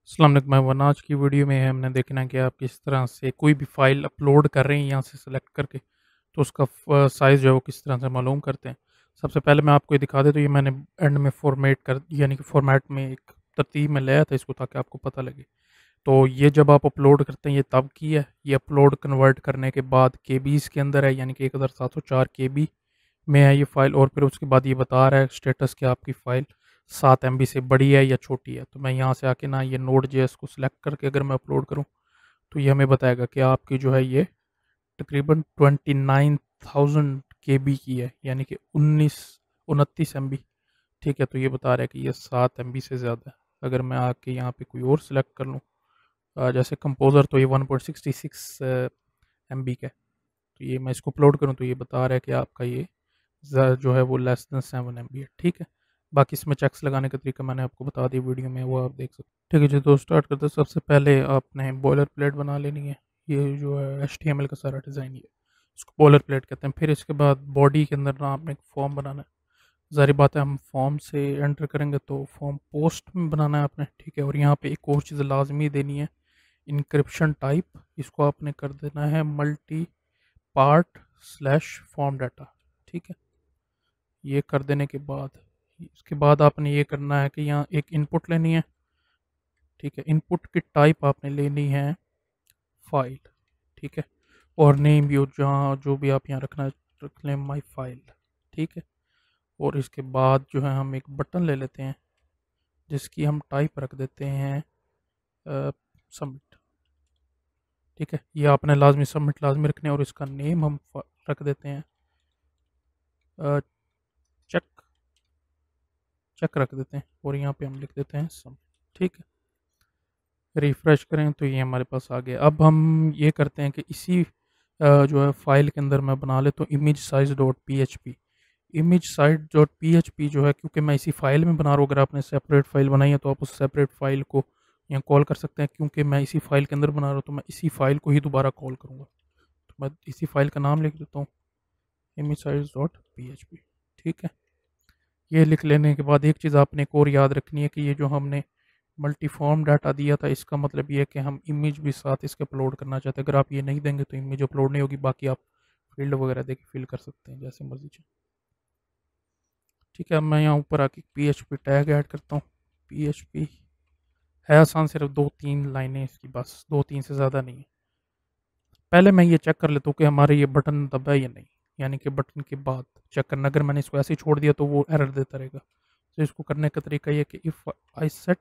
अस्सलाम वालेकुम भाई, आज की वीडियो में हमने देखना है कि आप किस तरह से कोई भी फाइल अपलोड कर रहे हैं यहाँ से सेलेक्ट करके तो उसका साइज़ जो है वो किस तरह से मालूम करते हैं। सबसे पहले मैं आपको ये दिखा दें, तो ये मैंने एंड में फॉर्मेट कर यानी कि फॉर्मेट में एक तरतीब में लाया था इसको ताकि आपको पता लगे। तो ये जब आप अपलोड करते हैं ये तब की है, ये अपलोड कन्वर्ट करने के बाद केबीज़ के अंदर है, यानी कि 1704 केबी में है ये फ़ाइल। और फिर उसके बाद ये बता रहा है स्टेटस कि आपकी फ़ाइल 7 MB से बड़ी है या छोटी है। तो मैं यहाँ से आके ना ये नोड जेएस को सिलेक्ट करके अगर मैं अपलोड करूँ तो ये हमें बताएगा कि आपकी जो है ये तकरीबन 29,000 KB की है, यानी कि 29 29 MB। ठीक है, तो ये बता रहा है कि ये 7 MB से ज़्यादा है। अगर मैं आके यहाँ पे कोई और सिलेक्ट कर लूँ, जैसे कंपोज़र, तो ये 1.66 MB का है। तो ये मैं इसको अपलोड करूँ तो ये बता रहा है कि आपका ये जो है वो <7 MB है। ठीक है, बाकी इसमें चेक्स लगाने का तरीका मैंने आपको बता दिया वीडियो में, वो आप देख सकते हैं। ठीक है जी, तो स्टार्ट करते हैं। सबसे पहले आपने बॉयलर प्लेट बना लेनी है। ये जो है HTML का सारा डिज़ाइन, ये इसको बॉयलर प्लेट कहते हैं। फिर इसके बाद बॉडी के अंदर ना आपने एक फॉर्म बनाना है। ज़ाहिर बात है हम फॉर्म से एंटर करेंगे तो फॉर्म पोस्ट में बनाना है आपने। ठीक है, और यहाँ पे एक और चीज़ लाजमी देनी है, इंक्रिप्शन टाइप। इसको आपने कर देना है multi part slash form data. ठीक है, ये कर देने के बाद इसके बाद आपने ये करना है कि यहाँ एक इनपुट लेनी है। ठीक है, इनपुट की टाइप आपने लेनी है फाइल। ठीक है, और नेम भी जहाँ जो भी आप यहाँ रखना है रख लें माई फाइल। ठीक है, और इसके बाद जो है हम एक बटन ले लेते हैं जिसकी हम टाइप रख देते हैं सबमिट। ठीक है, ये आपने लाजमी सबमिट लाजमी रखने, और इसका नेम हम रख देते हैं चेक चेक रख देते हैं, और यहाँ पे हम लिख देते हैं सबमिट। ठीक है, रिफ़्रेश करें तो ये हमारे पास आ गया। अब हम ये करते हैं कि इसी जो है फ़ाइल के अंदर मैं बना लेता हूँ image size dot P H P. Image size dot P H P जो है, क्योंकि मैं इसी फ़ाइल में बना रहा हूँ, अगर आपने सेपरेट फ़ाइल बनाई है तो आप उस सेपरेट फ़ाइल को यहाँ कॉल कर सकते हैं। क्योंकि मैं इसी फ़ाइल के अंदर बना रहा हूँ तो मैं इसी फ़ाइल को ही दोबारा कॉल करूँगा। तो मैं इसी फ़ाइल का नाम लिख देता हूँ image size dot P H P. ठीक है, ये लिख लेने के बाद एक चीज़ आपने एक और याद रखनी है कि ये जो हमने मल्टीफॉर्म डाटा दिया था, इसका मतलब ये है कि हम इमेज भी साथ इसके अपलोड करना चाहते हैं। अगर आप ये नहीं देंगे तो इमेज अपलोड नहीं होगी। बाकी आप फील्ड वगैरह दे के फिल कर सकते हैं जैसे मर्जी चाहे। ठीक है, अब मैं यहाँ ऊपर आके P H P tag add करता हूँ। पी एच पी है आसान, सिर्फ 2-3 लाइनें इसकी, बस 2-3 से ज़्यादा नहीं है। पहले मैं ये चेक कर लेता हूँ कि हमारे ये बटन दबा है या नहीं, यानी कि बटन के बाद चेक करना। अगर मैंने इसको ऐसे ही छोड़ दिया तो वो एरर देता रहेगा। तो इसको करने का तरीका ये कि इफ़ आई सेट,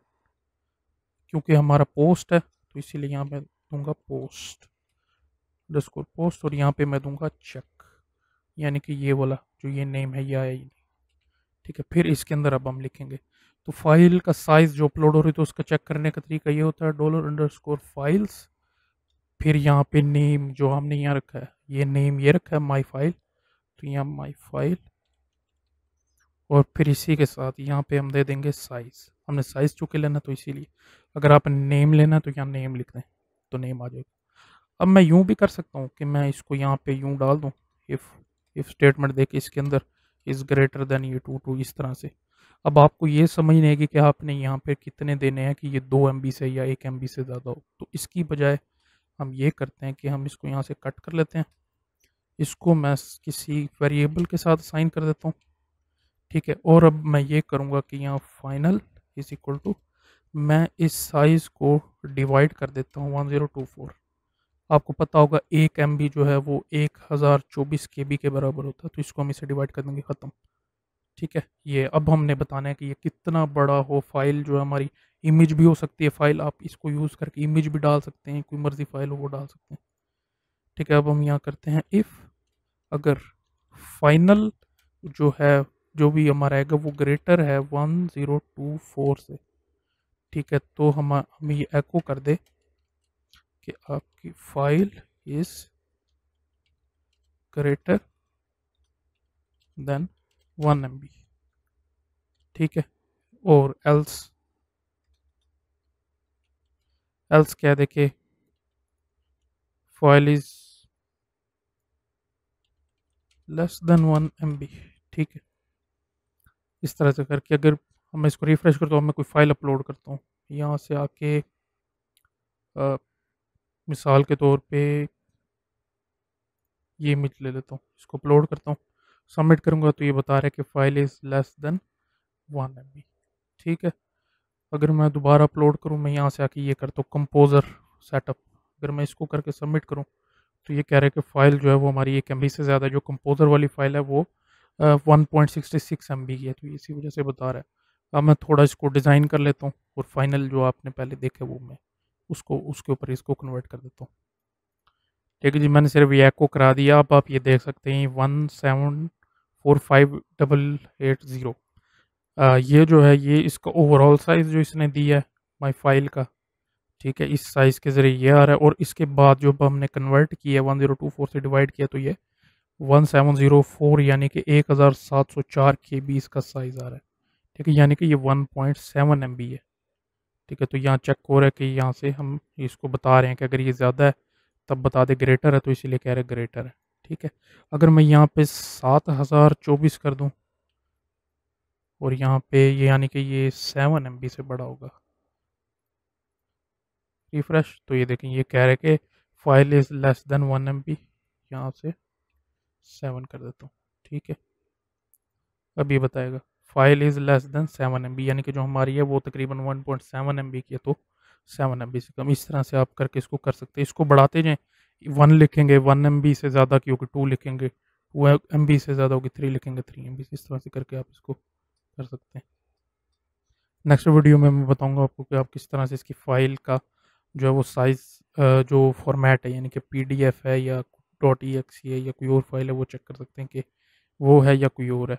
क्योंकि हमारा पोस्ट है तो इसीलिए यहाँ मैं दूंगा पोस्ट अंडरस्कोर पोस्ट, और यहाँ पे मैं दूंगा चेक, यानी कि ये वाला जो ये नेम है ये आया ही नहीं। ठीक है, फिर इसके अंदर अब हम लिखेंगे तो फाइल का साइज जो अपलोड हो रही है तो उसका चेक करने का तरीका ये होता है $_फाइल्स। फिर यहाँ पे नेम जो हमने यहाँ रखा है, ये नेम ये रखा है माई फाइल, तो यहाँ माई फाइल, और फिर इसी के साथ यहाँ पे हम दे देंगे साइज़। हमने साइज़ चूँकि लेना तो इसीलिए, अगर आप नेम लेना तो यहाँ नेम लिख दें तो नेम आ जाएगा। अब मैं यूँ भी कर सकता हूँ कि मैं इसको यहाँ पे यूँ डाल दूँ, इफ़ स्टेटमेंट दे के इसके अंदर इज़ ग्रेटर देन ये टू इस तरह से। अब आपको ये समझ नहीं है कि आपने यहाँ पे कितने देने हैं कि ये 2 MB से या 1 MB से ज़्यादा हो। तो इसकी बजाय हम ये करते हैं कि हम इसको यहाँ से कट कर लेते हैं, इसको मैं किसी वेरिएबल के साथ साइन कर देता हूँ। ठीक है, और अब मैं ये करूँगा कि यहाँ फाइनल इज इक्वल टू, मैं इस साइज़ को डिवाइड कर देता हूँ 1024। आपको पता होगा 1 MB जो है वो 1024 KB के बराबर होता है, तो इसको हम इसे डिवाइड कर देंगे, ख़त्म। ठीक है, ये अब हमने बताना है कि ये कितना बड़ा हो। फाइल जो है हमारी इमेज भी हो सकती है, फाइल आप इसको यूज़ करके इमेज भी डाल सकते हैं, कोई मर्जी फाइल हो वो डाल सकते हैं। ठीक है, अब हम यहाँ करते हैं इफ़ अगर फाइनल जो है जो भी हमारा आएगा वो ग्रेटर है 1024 से। ठीक है, तो हम ये एको कर दे कि आपकी file is greater than 1 MB। ठीक है, और एल्स एल्स क्या देखे file is less than 1 MB। ठीक है, इस तरह से करके अगर मैं इसको रिफ्रेश करता हूँ, मैं कोई फाइल अपलोड करता हूँ यहाँ से आके मिसाल के तौर पे ये इमेज ले लेता हूँ, इसको अपलोड करता हूँ, सबमिट करूँगा तो ये बता रहा है कि file is less than 1 MB। ठीक है। अगर मैं दोबारा अपलोड करूँ, मैं यहाँ से आके ये करता हूँ कंपोज़र सेटअप, अगर मैं इसको करके सबमिट करूँ तो ये कह रहा है कि फ़ाइल जो है वो हमारी 1 MB से ज़्यादा, जो कंपोज़र वाली फ़ाइल है वो 1.66 MB की है, तो इसी वजह से बता रहा है। अब मैं थोड़ा इसको डिज़ाइन कर लेता हूँ और फाइनल जो आपने पहले देखे वो मैं उसको उसके ऊपर इसको कन्वर्ट कर देता हूँ। ठीक है जी, मैंने सिर्फ ये एको करा दिया। अब आप ये देख सकते हैं 1745880, ये जो है ये इसका ओवरऑल साइज़ जो इसने दिया है माई फाइल का। ठीक है, इस साइज़ के ज़रिए ये आ रहा है, और इसके बाद जो हमने कन्वर्ट किया 1024 से डिवाइड किया तो ये 1704 यानी कि 1704 KB इसका साइज़ आ रहा है। ठीक है, यानी कि ये 1.7 MB है। ठीक है, तो यहाँ चेक हो रहा है कि यहाँ से हम इसको बता रहे हैं कि अगर ये ज़्यादा है तब बता दे ग्रेटर है, तो इसीलिए कह रहे ग्रेटर है। ठीक है, अगर मैं यहाँ पे 7024 कर दूँ और यहाँ पे ये यानी कि ये 7 MB से बड़ा होगा, रिफ्रेश, तो ये देखें ये कह रहे हैं कि file is less than 1 MB, यहाँ से 7 कर देता हूँ। ठीक है, अब ये बताएगा file is less than 7 MB, यानी कि जो हमारी है वो तकरीबन 1.7 MB की है, तो 7 MB से कम। इस तरह से आप करके इसको कर सकते हैं। इसको बढ़ाते जाएँ, 1 लिखेंगे 1 MB से ज़्यादा की होगी 2 लिखेंगे, 2 MB से ज़्यादा होगी 3 लिखेंगे 3 MB, इस तरह से करके आप इसको कर सकते हैं। नेक्स्ट वीडियो में मैं बताऊंगा आपको कि आप किस तरह से इसकी फ़ाइल का जो है वो साइज़, जो फॉर्मेट है यानी कि PDF है या .exe है या कोई और फाइल है वो चेक कर सकते हैं कि वो है या कोई और है।